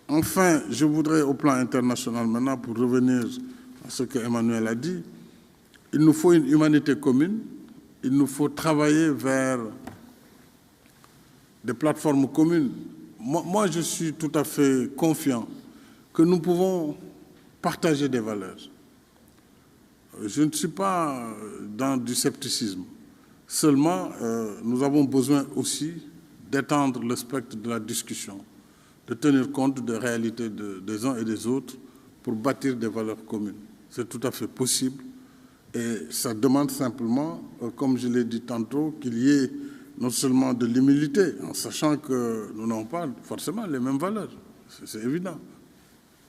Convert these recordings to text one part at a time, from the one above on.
Enfin, je voudrais, au plan international maintenant, pour revenir à ce que Emmanuel a dit, il nous faut une humanité commune, il nous faut travailler vers des plateformes communes. Moi, je suis tout à fait confiant que nous pouvons partager des valeurs. Je ne suis pas dans du scepticisme. Seulement, nous avons besoin aussi d'étendre le spectre de la discussion, de tenir compte des réalités des uns et des autres pour bâtir des valeurs communes. C'est tout à fait possible et ça demande simplement, comme je l'ai dit tantôt, qu'il y ait non seulement de l'humilité, en sachant que nous n'avons pas forcément les mêmes valeurs. C'est évident.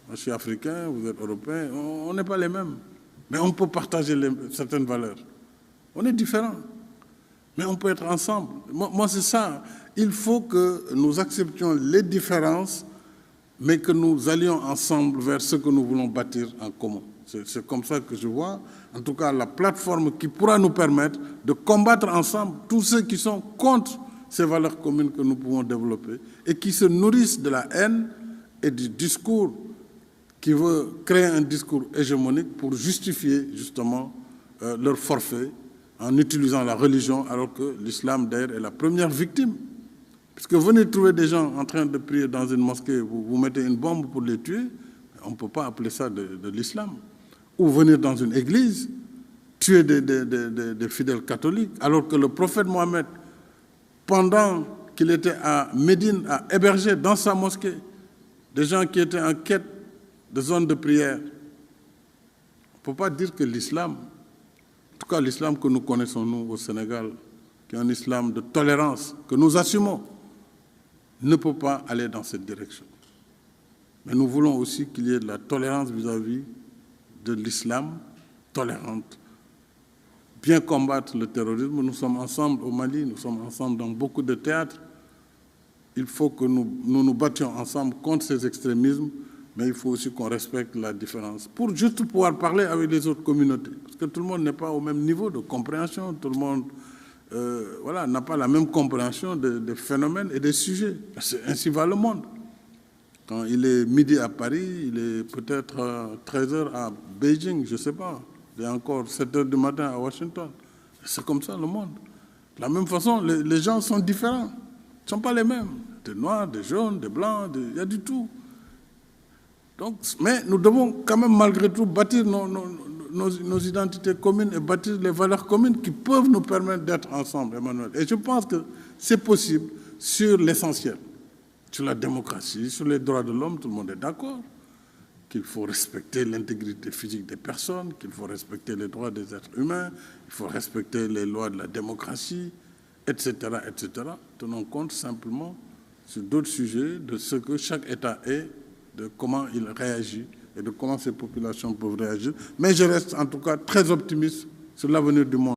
Moi, je suis africain, vous êtes européen, on n'est pas les mêmes. Mais on peut partager certaines valeurs. On est différents, mais on peut être ensemble. Moi c'est ça. Il faut que nous acceptions les différences, mais que nous allions ensemble vers ce que nous voulons bâtir en commun. C'est comme ça que je vois, en tout cas, la plateforme qui pourra nous permettre de combattre ensemble tous ceux qui sont contre ces valeurs communes que nous pouvons développer et qui se nourrissent de la haine et du discours qui veut créer un discours hégémonique pour justifier justement leur forfait en utilisant la religion, alors que l'islam d'ailleurs est la première victime. Puisque venez trouver des gens en train de prier dans une mosquée, vous mettez une bombe pour les tuer, on ne peut pas appeler ça de l'islam. Ou venir dans une église, tuer des fidèles catholiques, alors que le prophète Mohammed, pendant qu'il était à Médine, a hébergé dans sa mosquée des gens qui étaient en quête de zones de prière. On ne peut pas dire que l'islam, en tout cas l'islam que nous connaissons nous au Sénégal, qui est un islam de tolérance, que nous assumons, ne peut pas aller dans cette direction. Mais nous voulons aussi qu'il y ait de la tolérance vis-à-vis de l'islam tolérante. Bien combattre le terrorisme, nous sommes ensemble au Mali, nous sommes ensemble dans beaucoup de théâtres. Il faut que nous battions ensemble contre ces extrémismes, mais il faut aussi qu'on respecte la différence pour juste pouvoir parler avec les autres communautés. Parce que tout le monde n'est pas au même niveau de compréhension, tout le monde n'a pas la même compréhension des phénomènes et des sujets. Ainsi va le monde. Quand il est midi à Paris, il est peut-être 13h à Beijing, je ne sais pas. Il est encore 7h du matin à Washington. C'est comme ça le monde. De la même façon, les gens sont différents. Ils ne sont pas les mêmes. Des noirs, des jaunes, des blancs, il y a du tout. Donc, mais nous devons quand même malgré tout bâtir nos identités communes et bâtir les valeurs communes qui peuvent nous permettre d'être ensemble, Emmanuel. Et je pense que c'est possible sur l'essentiel. Sur la démocratie, sur les droits de l'homme, tout le monde est d'accord qu'il faut respecter l'intégrité physique des personnes, qu'il faut respecter les droits des êtres humains, il faut respecter les lois de la démocratie, etc., etc. Tenons compte simplement sur d'autres sujets de ce que chaque État est, de comment il réagit et de comment ces populations peuvent réagir. Mais je reste en tout cas très optimiste sur l'avenir du monde.